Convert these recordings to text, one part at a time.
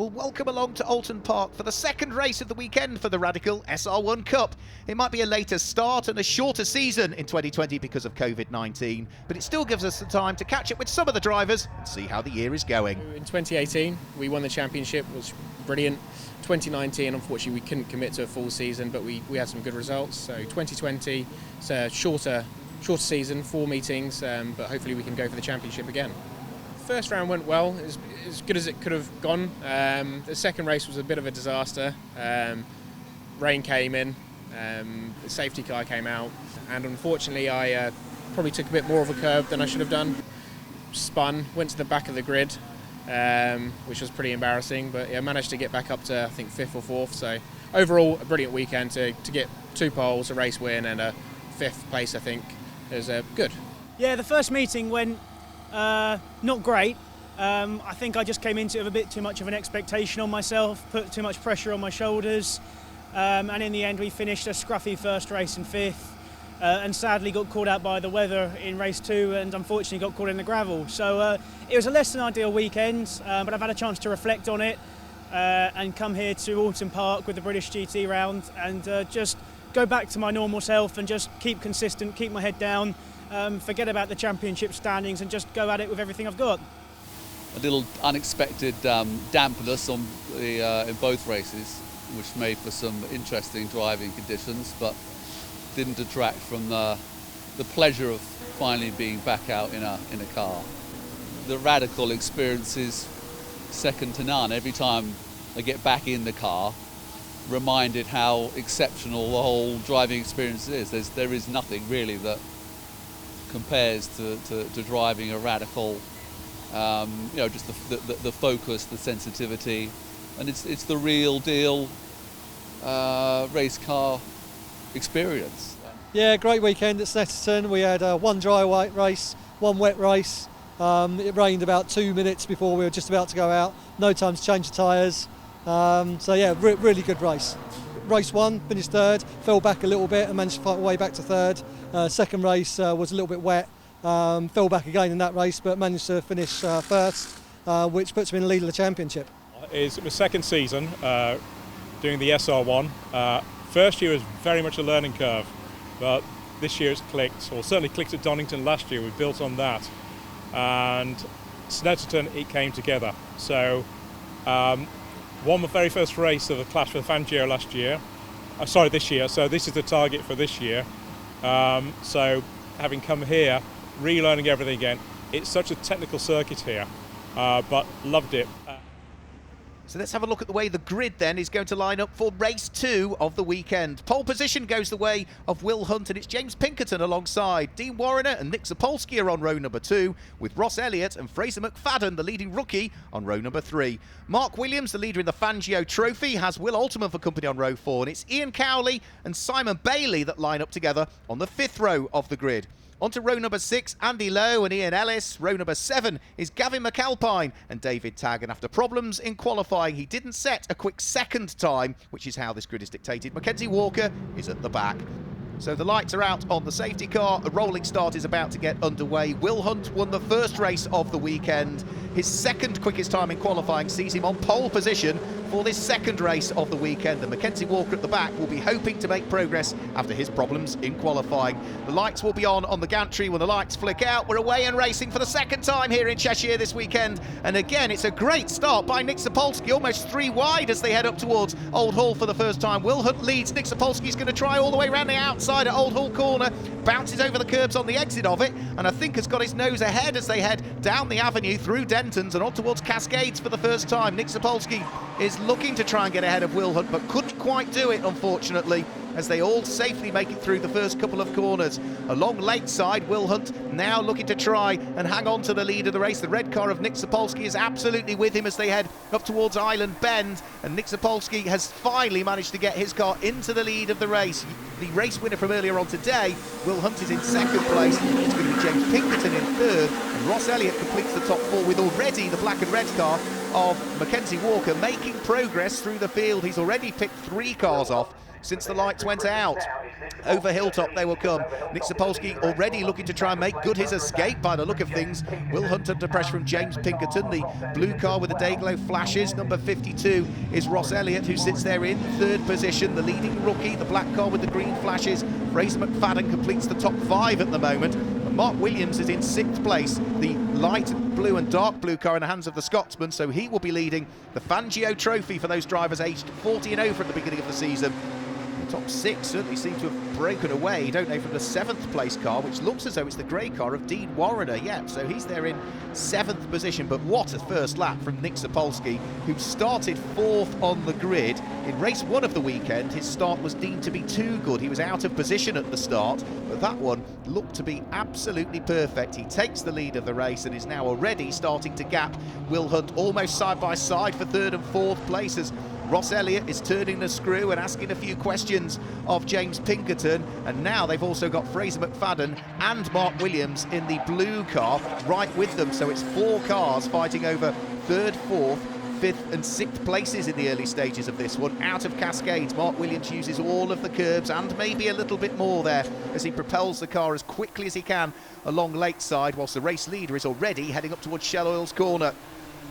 Well, welcome along to Oulton Park for the second race of the weekend for the Radical SR1 Cup. It might be a later start and a shorter season in 2020 because of COVID-19, but it still gives us the time to catch up with some of the drivers and see how the year is going. In 2018, we won the championship, was brilliant. 2019, unfortunately, we couldn't commit to a full season, but we had some good results. So 2020, it's a shorter season, 4 meetings, but hopefully we can go for the championship again. First round went well, as good as it could have gone. The second race was a bit of a disaster. Rain came in, the safety car came out, and unfortunately I probably took a bit more of a curve than I should have done. Spun, went to the back of the grid, which was pretty embarrassing, but I managed to get back up to I think 5th or 4th. So overall, a brilliant weekend to get 2 poles, a race win, and a 5th place. I think is good. Yeah, the first meeting went not great. I think I just came into it with a bit too much of an expectation on myself, put too much pressure on my shoulders, and in the end we finished a scruffy first race in 5th, and sadly got caught out by the weather in race 2 and unfortunately got caught in the gravel. So it was a less than ideal weekend, but I've had a chance to reflect on it and come here to Oulton Park with the British GT round and just go back to my normal self and just keep consistent, keep my head down, forget about the championship standings and just go at it with everything I've got. A little unexpected dampness on the, in both races, which made for some interesting driving conditions, but didn't detract from the pleasure of finally being back out in a car. The Radical experience is second to none. Every time I get back in the car, reminded how exceptional the whole driving experience is. There is nothing really that compares to driving a Radical. You know, just the focus, the sensitivity, and it's the real deal race car experience. Yeah, great weekend at Snetterton. We had 1 dry race, 1 wet race. It rained about 2 minutes before we were just about to go out. No time to change the tyres. So yeah, really good race. Race 1, finished 3rd, fell back a little bit and managed to fight my way back to 3rd. Second race was a little bit wet. Fell back again in that race, but managed to finish 1st, which puts me in the lead of the championship. It's my second season doing the SR1. First year was very much a learning curve, but this year it's clicked, or certainly clicked at Donington last year. We built on that, and Snetterton, it came together. So won my very first race of the clash for the Fangio last year. This year. So this is the target for this year. So having come here, relearning everything again. It's such a technical circuit here, but loved it. So let's have a look at the way the grid then is going to line up for race 2 of the weekend. Pole position goes the way of Will Hunt, and it's James Pinkerton alongside. Dean Warriner and Nick Zapolsky are on row number 2, with Ross Elliott and Fraser McFadden, the leading rookie, on row number 3. Mark Williams, the leader in the Fangio Trophy, has Will Alderman for company on row 4, and it's Ian Cowley and Simon Bailey that line up together on the 5th row of the grid. On to row number 6, Andy Lowe and Ian Ellis. Row number 7 is Gavin McAlpine and David Tagg. And after problems in qualifying, he didn't set a quick second time, which is how this grid is dictated. Mackenzie Walker is at the back. So the lights are out on the safety car. A rolling start is about to get underway. Will Hunt won the first race of the weekend. His second quickest time in qualifying sees him on pole position for this second race of the weekend. And Mackenzie Walker at the back will be hoping to make progress after his problems in qualifying. The lights will be on the gantry. When the lights flick out, we're away and racing for the second time here in Cheshire this weekend. And again, it's a great start by Nick Zapolsky, almost 3 wide as they head up towards Old Hall for the first time. Will Hunt leads. Nick Zapolsky's going to try all the way around the outside at Old Hall corner, bounces over the curbs on the exit of it, and I think has got his nose ahead as they head down the avenue through Denton's and on towards Cascades for the first time. Nick Zapolsky is looking to try and get ahead of Will Hunt, but couldn't quite do it, unfortunately, as they all safely make it through the first couple of corners. Along Lakeside, Will Hunt now looking to try and hang on to the lead of the race. The red car of Nick Zapolsky is absolutely with him as they head up towards Island Bend, and Nick Zapolsky has finally managed to get his car into the lead of the race. The race winner from earlier on today, Will Hunt, is in 2nd place. It's going to be James Pinkerton in 3rd, and Ross Elliott completes the top 4 with already the black and red car of Mackenzie Walker making progress through the field. He's already picked 3 cars off. since the lights went out. Over Hilltop they will come. Nick Sapolsky already looking to try and make good his escape by the look of things. Will Hunt under pressure from James Pinkerton. The blue car with the Dayglow flashes. Number 52 is Ross Elliott, who sits there in third position. The leading rookie, the black car with the green flashes. Fraser McFadden completes the top 5 at the moment. Mark Williams is in 6th place, the light blue and dark blue car in the hands of the Scotsman, so he will be leading the Fangio Trophy for those drivers aged 40 and over at the beginning of the season. The top 6 certainly seem to have broken away, don't they, from the 7th place car, which looks as though it's the grey car of Dean Warrener. Yeah, so he's there in 7th position, but what a first lap from Nick Sapolsky, who started 4th on the grid. In race 1 of the weekend, his start was deemed to be too good. He was out of position at the start, but that one looked to be absolutely perfect. He takes the lead of the race and is now already starting to gap Will Hunt almost side by side for 3rd and 4th places. Ross Elliott is turning the screw and asking a few questions of James Pinkerton, and now they've also got Fraser McFadden and Mark Williams in the blue car right with them, so it's 4 cars fighting over 3rd, 4th, 5th and 6th places in the early stages of this one. Out of Cascades, Mark Williams uses all of the curbs and maybe a little bit more there as he propels the car as quickly as he can along Lakeside, whilst the race leader is already heading up towards Shell Oil's corner.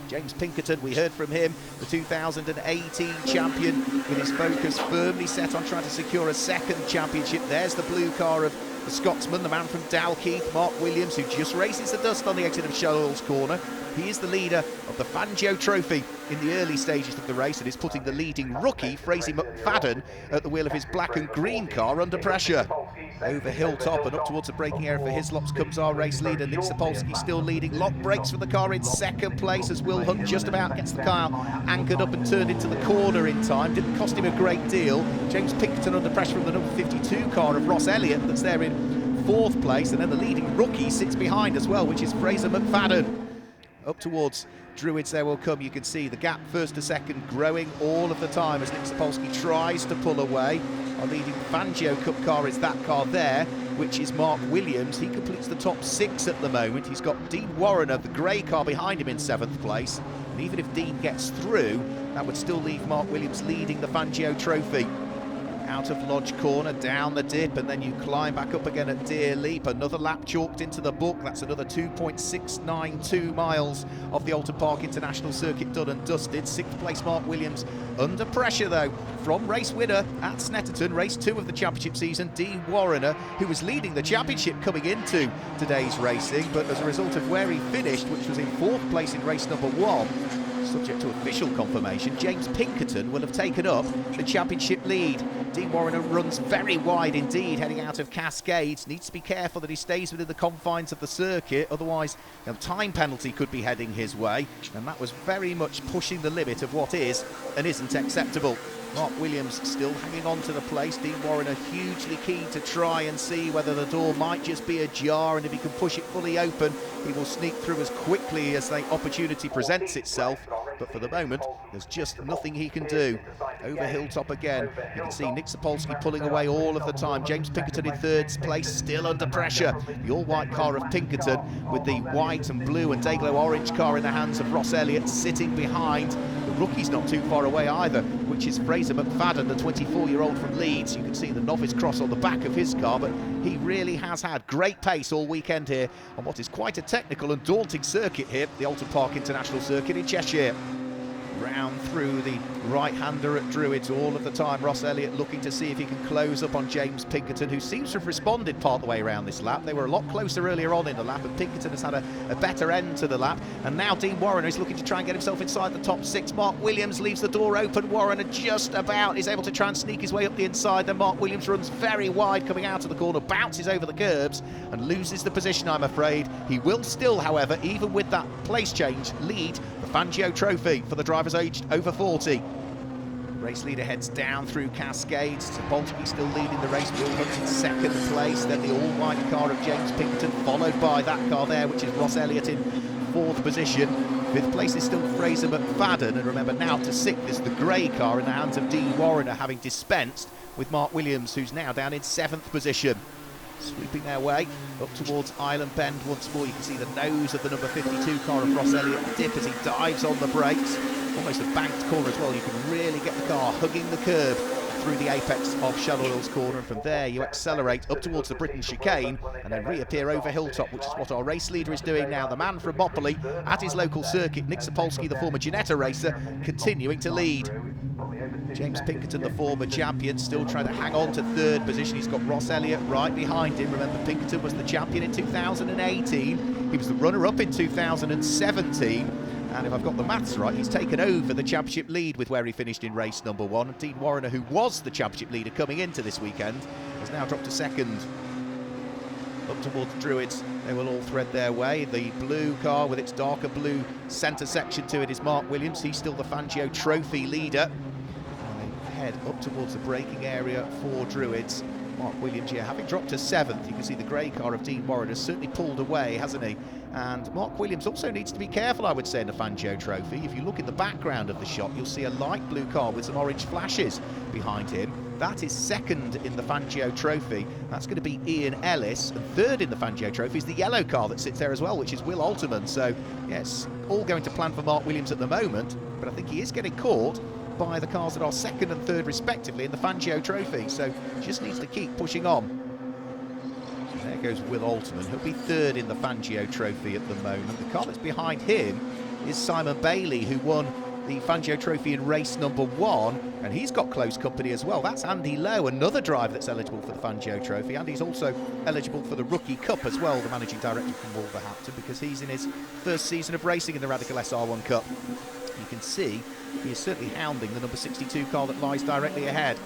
James Pinkerton, we heard from him, the 2018 champion, with his focus firmly set on trying to secure a 2nd championship. There's the blue car of the Scotsman, the man from Dalkeith, Mark Williams, who just races the dust on the exit of Shell Oil's corner. He is the leader of the Fangio Trophy in the early stages of the race and is putting the leading rookie, Fraser McFadden, at the wheel of his black and green car under pressure. Over Hilltop and up towards the braking area for Hislops comes our race leader, Nick Sapolsky, still leading. Lock brakes for the car in 2nd place as Will Hunt just about gets the car anchored up and turned into the corner in time. Didn't cost him a great deal. James Pinkerton under pressure from the number 52 car of Ross Elliott that's there in 4th place, and then the leading rookie sits behind as well, which is Fraser McFadden. Up towards Druids there will come. You can see the gap 1st to 2nd growing all of the time as Nick Sapolsky tries to pull away. Our leading Fangio Cup car is that car there, which is Mark Williams. He completes the top 6 at the moment. He's got Dean Warrener, the grey car, behind him in 7th place. And even if Dean gets through, that would still leave Mark Williams leading the Fangio Trophy. Out of Lodge Corner, down the dip, and then you climb back up again at Deer Leap. Another lap chalked into the book. That's another 2.692 miles of the Oulton Park International Circuit done and dusted. 6th place Mark Williams under pressure though from race winner at Snetterton, race 2 of the championship season, Dean Warrener, who was leading the championship coming into today's racing, but as a result of where he finished, which was in 4th place in race number 1, subject to official confirmation, James Pinkerton will have taken up the championship lead. Dean Warrener runs very wide indeed, heading out of Cascades. Needs to be careful that he stays within the confines of the circuit, otherwise a time penalty could be heading his way, and that was very much pushing the limit of what is and isn't acceptable. Mark Williams still hanging on to the place. Dean Warrener hugely keen to try and see whether the door might just be ajar, and if he can push it fully open, he will sneak through as quickly as the opportunity presents itself. But for the moment, there's just nothing he can do. Over Hilltop again, you can see Nick Sapolsky pulling away all of the time. James Pinkerton in 3rd place, still under pressure. The all-white car of Pinkerton with the white and blue and Dayglow orange car in the hands of Ross Elliott sitting behind. The rookie's not too far away either, which is Fraser McFadden, the 24-year-old from Leeds. You can see the novice cross on the back of his car, but he really has had great pace all weekend here on what is quite a technical and daunting circuit here, the Oulton Park International Circuit in Cheshire. Round through the right-hander at Druids all of the time. Ross Elliott looking to see if he can close up on James Pinkerton, who seems to have responded part of the way around this lap. They were a lot closer earlier on in the lap, and Pinkerton has had a better end to the lap. And now Dean Warrener is looking to try and get himself inside the top 6. Mark Williams leaves the door open. Warrener just about is able to try and sneak his way up the inside. Then Mark Williams runs very wide coming out of the corner, bounces over the curbs and loses the position, I'm afraid. He will still, however, even with that place change, lead the Fangio Trophy for the drivers aged over 40. Race leader heads down through Cascades. Sapolsky still leading the race. Will Hunt in 2nd place. Then the all-white car of James Pinkerton, followed by that car there, which is Ross Elliott in 4th position. 5th place is still Fraser McFadden. And remember, now to 6th is the grey car in the hands of Dean Warrener, having dispensed with Mark Williams, who's now down in 7th position. Sweeping their way up towards Island Bend once more. You can see the nose of the number 52 car of Ross Elliott dip as he dives on the brakes. Almost a banked corner as well. You can really get the car hugging the curb through the apex of Shell Oil's corner, and from there you accelerate up towards the Britain chicane and then reappear over Hilltop, which is what our race leader is doing now. The man from Mopley at his local circuit, Nick Sapolsky, the former Ginetta racer, continuing to lead. James Pinkerton, the former champion, still trying to hang on to third position. He's got Ross Elliott right behind him. Remember, Pinkerton was the champion in 2018. He was the runner-up in 2017. And if I've got the maths right, he's taken over the championship lead with where he finished in race number 1. And Dean Warriner, who was the championship leader coming into this weekend, has now dropped to second. Up towards the Druids, they will all thread their way. The blue car with its darker blue centre section to it is Mark Williams. He's still the Fangio Trophy leader. Head up towards the braking area for Druids. Mark Williams here, having dropped to 7th, you can see the grey car of Dean Warren has certainly pulled away, hasn't he? And Mark Williams also needs to be careful, I would say, in the Fangio Trophy. If you look in the background of the shot, you'll see a light blue car with some orange flashes behind him. That is second in the Fangio Trophy. That's going to be Ian Ellis. And third in the Fangio Trophy is the yellow car that sits there as well, which is Will Alterman. So, yes, all going to plan for Mark Williams at the moment, but I think he is getting caught by the cars that are second and third respectively in the Fangio Trophy, so just needs to keep pushing on. There goes Will Alterman. He'll be third in the Fangio Trophy at the moment. The car that's behind him is Simon Bailey, who won the Fangio Trophy in race number 1, and he's got close company as well. That's Andy Lowe, another driver that's eligible for the Fangio Trophy. Andy's also eligible for the Rookie Cup as well, the managing director from Wolverhampton, because he's in his first season of racing in the Radical SR1 Cup. You can see he is certainly hounding the number 62 car that lies directly ahead.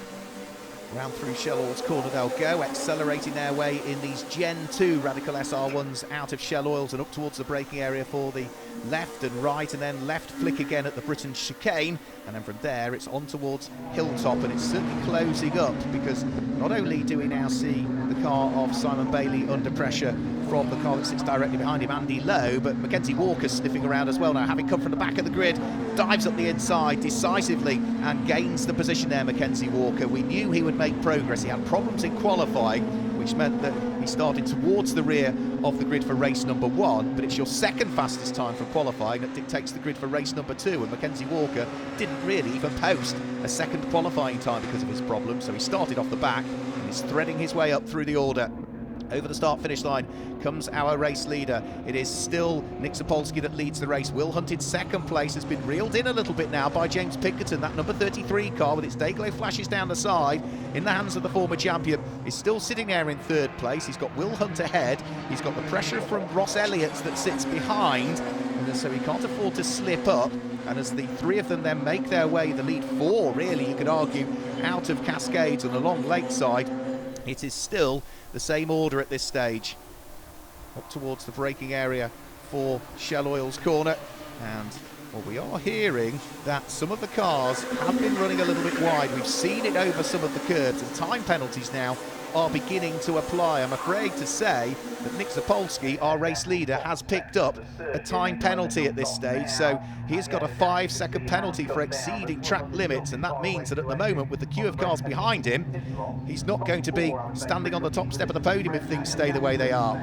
Round through Shell Oil's corner they'll go, accelerating their way in these Gen 2 Radical SR1s out of Shell Oil's and up towards the braking area for the left and right, and then left flick again at the Britain chicane, and then from there it's on towards Hilltop, and it's certainly closing up, because not only do we now see the car of Simon Bailey under pressure from the car that sits directly behind him, Andy Lowe, but Mackenzie Walker sniffing around as well now, having come from the back of the grid, dives up the inside decisively and gains the position there. Mackenzie Walker, we knew he would make progress. He had problems in qualifying, which meant that he started towards the rear of the grid for race number 1, but it's your second fastest time from qualifying that dictates the grid for race number 2, and Mackenzie Walker didn't really even post a second qualifying time because of his problem, so he started off the back and is threading his way up through the order. Over the start-finish line comes our race leader. It is still Nick Sapolsky that leads the race. Will Hunt in second place has been reeled in a little bit now by James Pinkerton. That number 33 car with its day-glow flashes down the side in the hands of the former champion is still sitting there in third place. He's got Will Hunt ahead. He's got the pressure from Ross Elliott that sits behind, and so he can't afford to slip up. And as the three of them then make their way, the lead 4 really, you could argue, out of Cascades and along Lakeside, it is still the same order at this stage. Up towards the braking area for Shell Oil's corner, and well, we are hearing that some of the cars have been running a little bit wide. We've seen it over some of the curbs, and time penalties now are beginning to apply. I'm afraid to say that Nick Sapolsky, our race leader, has picked up a time penalty at this stage, so he's got a 5-second penalty for exceeding track limits, and that means that at the moment, with the queue of cars behind him, he's not going to be standing on the top step of the podium if things stay the way they are.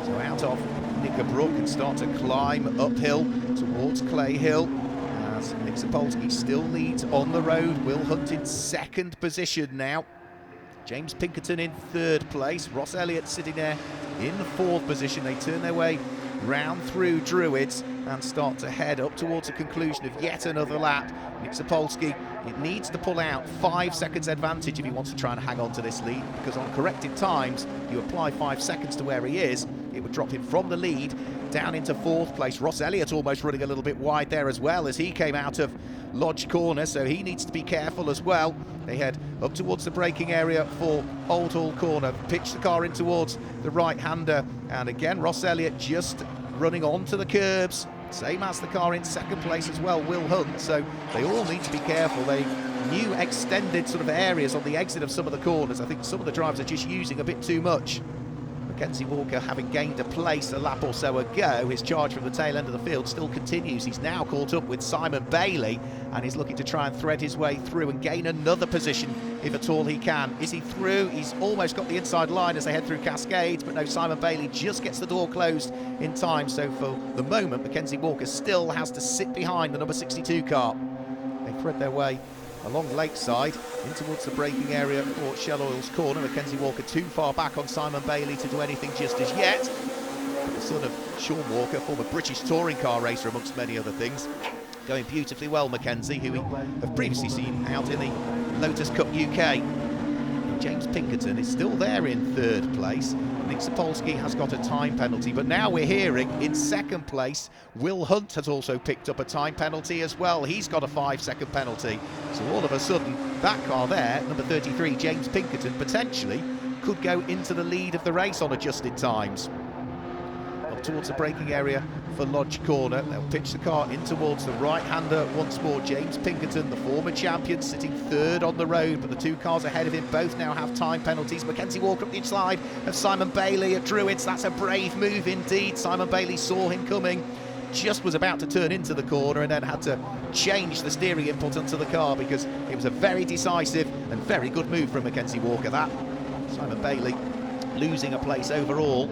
So out of Knickerbrook and start to climb uphill towards Clay Hill, as Nick Sapolsky still leads on the road. Will Hunt in second position now. James Pinkerton in third place. Ross Elliott sitting there in the fourth position. They turn their way round through Druids and start to head up towards the conclusion of yet another lap. Nick Sapolsky, it needs to pull out 5 seconds advantage if he wants to try and hang on to this lead, because on corrected times, you apply 5 seconds to where he is, it would drop him from the lead down into fourth place. Ross Elliott almost running a little bit wide there as well as he came out of Lodge Corner, so he needs to be careful as well. They head up towards the braking area for Old Hall Corner, pitch the car in towards the right-hander, and again Ross Elliott just running onto the curbs, same as the car in second place as well, Will Hunt, so they all need to be careful. They new extended sort of areas on the exit of some of the corners. I think some of the drivers are just using a bit too much. Mackenzie Walker, having gained a place a lap or so ago, his charge from the tail end of the field still continues. He's now caught up with Simon Bailey and he's looking to try and thread his way through and gain another position if at all he can. Is he through? He's almost got the inside line as they head through Cascades, but no, Simon Bailey just gets the door closed in time. So for the moment, Mackenzie Walker still has to sit behind the number 62 car. They thread their way along Lakeside in towards the braking area for Shell Oil's corner. Mackenzie Walker too far back on Simon Bailey to do anything just as yet. The son of Sean Walker, former British touring car racer amongst many other things. Going beautifully well, Mackenzie, who we have previously seen out in the Lotus Cup UK. James Pinkerton is still there in third place. Nick Sapolsky has got a time penalty, but now we're hearing in second place, Will Hunt has also picked up a time penalty as well. He's got a 5-second penalty. So all of a sudden, that car there, number 33, James Pinkerton, potentially could go into the lead of the race on adjusted times. Up towards the braking area for Lodge Corner. They'll pitch the car in towards the right-hander once more. James Pinkerton, the former champion, sitting third on the road, but the two cars ahead of him both now have time penalties. Mackenzie Walker up the inside of Simon Bailey at Druids. That's a brave move indeed. Simon Bailey saw him coming, just was about to turn into the corner and then had to change the steering input onto the car because it was a very decisive and very good move from Mackenzie Walker. That Simon Bailey losing a place overall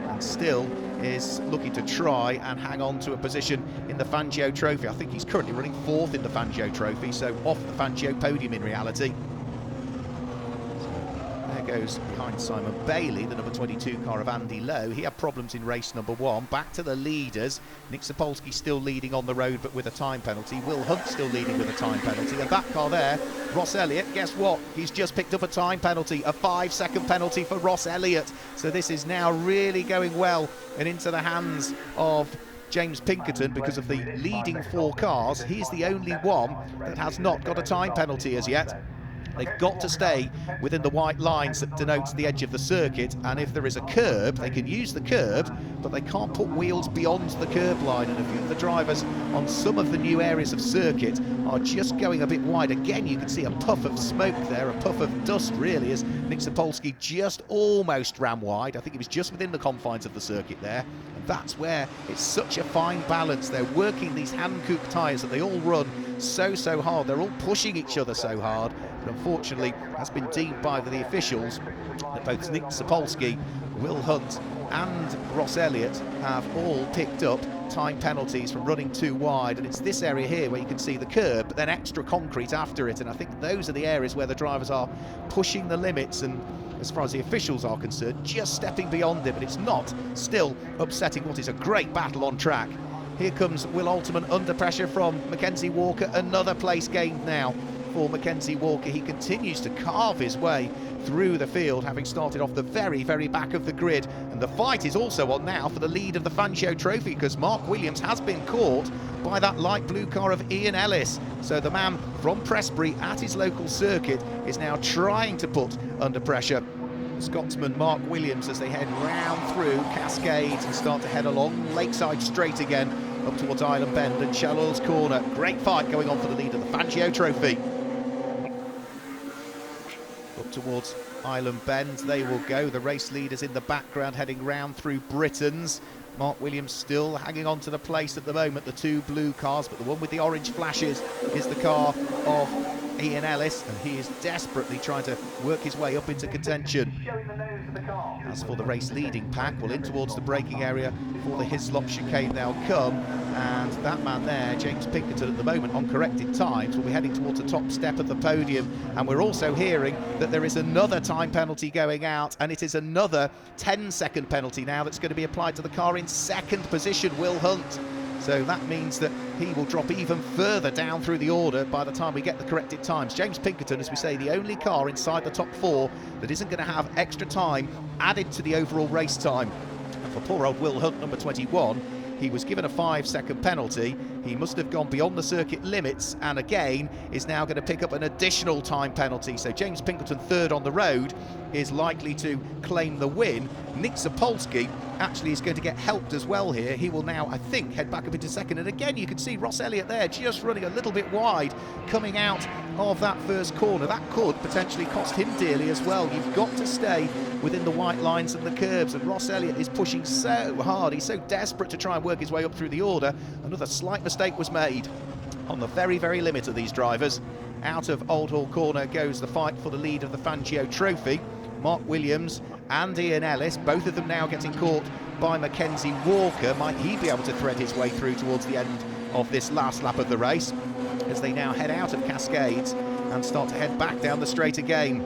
and still is looking to try and hang on to a position in the Fangio Trophy. I think he's currently running fourth in the Fangio Trophy, so off the Fangio podium in reality. There goes behind Simon Bailey, the number 22 car of Andy Lowe. He had problems in race number 1. Back to the leaders. Nick Sapolsky still leading on the road, but with a time penalty. Will Hunt still leading with a time penalty. And that car there, Ross Elliott, guess what? He's just picked up a time penalty, a 5-second penalty for Ross Elliott. So this is now really going well and into the hands of James Pinkerton because of the leading 4 cars. He's the only one that has not got a time penalty as yet. They've got to stay within the white lines that denotes the edge of the circuit, and if there is a curb, they can use the curb, but they can't put wheels beyond the curb line. And a few of the drivers on some of the new areas of circuit are just going a bit wide. Again, you can see a puff of smoke there, a puff of dust really, as Nick Sapolsky just almost ran wide. I think he was just within the confines of the circuit there. And that's where it's such a fine balance. They're working these hand-cooked tyres that they all run so hard. They're all pushing each other so hard. But unfortunately, has been deemed by the officials that both Nick Sapolsky, Will Hunt and Ross Elliott have all picked up time penalties from running too wide. And it's this area here where you can see the curb, but then extra concrete after it. And I think those are the areas where the drivers are pushing the limits and, as far as the officials are concerned, just stepping beyond it. But it's not still upsetting what is a great battle on track. Here comes Will Alterman under pressure from Mackenzie Walker. Another place gained now for Mackenzie Walker. He continues to carve his way through the field, having started off the very back of the grid. And the fight is also on now for the lead of the Fangio Trophy, because Mark Williams has been caught by that light blue car of Ian Ellis. So the man from Prestbury at his local circuit is now trying to put under pressure Scotsman Mark Williams as they head round through Cascades and start to head along Lakeside Straight again up towards Island Bend and Shell Oil's corner. Great fight going on for the lead of the Fangio Trophy. Up towards Island Bend they will go. The race leaders in the background heading round through Britons. Mark Williams still hanging on to the place at the moment, the 2 blue cars, but the one with the orange flashes is the car of Ian Ellis, and he is desperately trying to work his way up into contention. As for the race leading pack, well, in towards the braking area for the Hislop chicane they'll come, and that man there, James Pinkerton, at the moment on corrected times, will be heading towards the top step of the podium. And we're also hearing that there is another time penalty going out, and it is another 10-second penalty now that's going to be applied to the car in second position, Will Hunt. So that means that he will drop even further down through the order by the time we get the corrected times. James Pinkerton, as we say, the only car inside the top 4 that isn't going to have extra time added to the overall race time. And for poor old Will Hunt, number 21, he was given a 5-second penalty. He must have gone beyond the circuit limits and again is now going to pick up an additional time penalty. So James Pinkerton, third on the road, is likely to claim the win. Nick Sapolsky actually is going to get helped as well here. He will now, I think, head back up into second. And again, you can see Ross Elliott there just running a little bit wide coming out of that first corner. That could potentially cost him dearly as well. You've got to stay within the white lines and the curbs, and Ross Elliott is pushing so hard. He's so desperate to try and work his way up through the order. Another slight mistake was made on the very limit of these drivers. Out of Old Hall Corner goes the fight for the lead of the Fangio Trophy. Mark Williams and Ian Ellis, both of them now getting caught by Mackenzie Walker. Might he be able to thread his way through towards the end of this last lap of the race as they now head out of Cascades and start to head back down the straight again.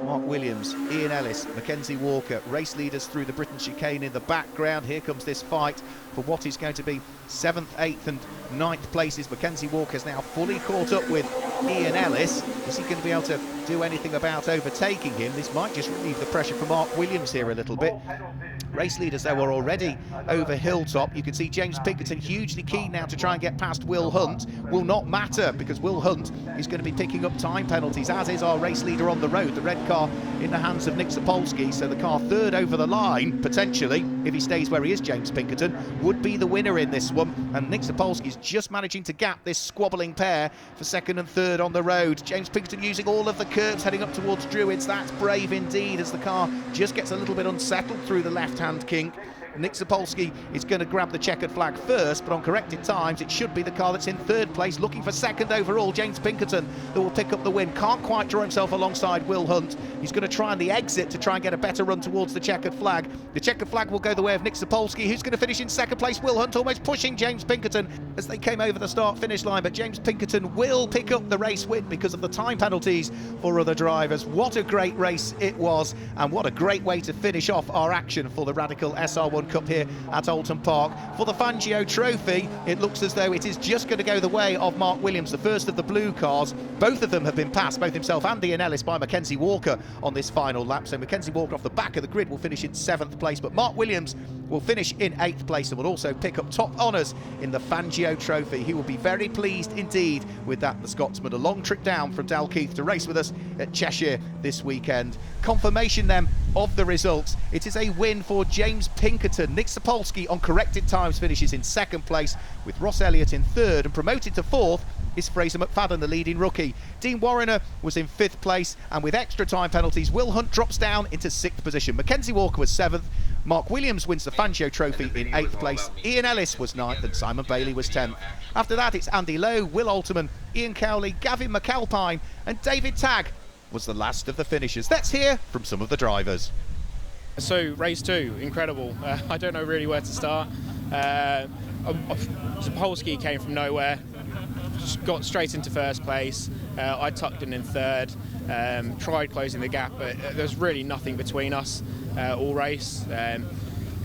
Mark Williams, Ian Ellis, Mackenzie Walker, race leaders through the Britain chicane in the background. Here comes this fight for what is going to be 7th, 8th and 9th places. Mackenzie Walker's now fully caught up with Ian Ellis. Is he going to be able to do anything about overtaking him? This might just relieve the pressure for Mark Williams here a little bit. Race leaders, though, are already over Hilltop. You can see James Pinkerton hugely keen now to try and get past Will Hunt. Will not matter, because Will Hunt is going to be picking up time penalties, as is our race leader on the road. The red car in the hands of Nick Sapolsky, so the car third over the line, potentially, if he stays where he is, James Pinkerton, would be the winner in this one. And Nick Sapolsky's just managing to gap this squabbling pair for second and third on the road. James Pinkerton using all of the curves heading up towards Druids. That's brave indeed, as the car just gets a little bit unsettled through the left-hand kink. Nick Sapolsky is going to grab the checkered flag first, but on corrected times it should be the car that's in third place, looking for second overall, James Pinkerton, that will pick up the win. Can't quite draw himself alongside Will Hunt. He's going to try on the exit to try and get a better run towards the checkered flag. The checkered flag will go the way of Nick Sapolsky, who's going to finish in second place. Will Hunt almost pushing James Pinkerton as they came over the start-finish line, but James Pinkerton will pick up the race win because of the time penalties for other drivers. What a great race it was, and what a great way to finish off our action for the Radical SR1 Cup here at Oulton Park. For the Fangio Trophy, it looks as though it is just going to go the way of Mark Williams, the first of the blue cars. Both of them have been passed, both himself and Ian Ellis, by Mackenzie Walker on this final lap. So Mackenzie Walker off the back of the grid will finish in 7th place, but Mark Williams will finish in 8th place and will also pick up top honours in the Fangio Trophy. He will be very pleased indeed with that, the Scotsman. A long trip down from Dalkeith to race with us at Cheshire this weekend. Confirmation then of the results. It is a win for James Pinkerton. Nick Sapolsky on corrected times finishes in 2nd place, with Ross Elliott in 3rd, and promoted to 4th is Fraser McFadden, the leading rookie. Dean Warriner was in 5th place, and with extra time penalties, Will Hunt drops down into 6th position. Mackenzie Walker was 7th. Mark Williams wins the Fangio Trophy in 8th place. Ian Ellis was 9th, and Simon Bailey was 10th. After that, it's Andy Lowe, Will Alterman, Ian Cowley, Gavin McAlpine, and David Tagg was the last of the finishers. Let's hear from some of the drivers. So race 2, incredible. I don't know really where to start. Sapolsky came from nowhere, just got straight into 1st place. I tucked in 3rd, tried closing the gap, but there's really nothing between us all race.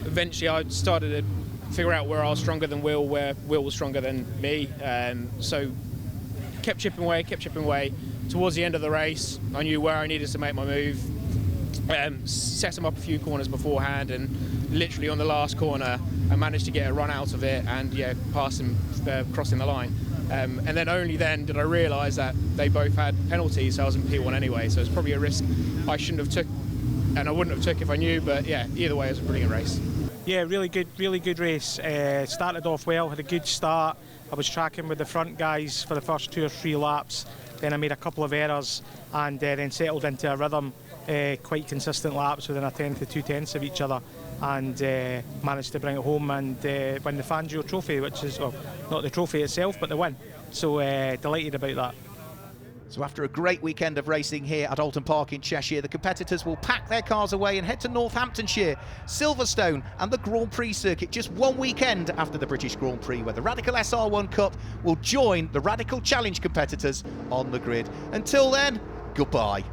Eventually I started to figure out where I was stronger than Will, where Will was stronger than me. So kept chipping away. Towards the end of the race, I knew where I needed to make my move. Set him up a few corners beforehand, and literally on the last corner I managed to get a run out of it and pass him crossing the line. And then only then did I realise that they both had penalties, so I was in P1 anyway, so it's probably a risk I shouldn't have took, and I wouldn't have took if I knew, but yeah, either way it was a brilliant race. Yeah, really good race. Started off well, had a good start. I was tracking with the front guys for the first 2 or 3 laps, then I made a couple of errors and then settled into a rhythm. Quite consistent laps within a 1/10 to 2/10 of each other, and managed to bring it home and win the Fangio Trophy, which is, well, not the trophy itself but the win, so delighted about that. So after a great weekend of racing here at Oulton Park in Cheshire, the competitors will pack their cars away and head to Northamptonshire, Silverstone and the Grand Prix circuit, just one weekend after the British Grand Prix, where the Radical SR1 Cup will join the Radical Challenge competitors on the grid. Until then, goodbye.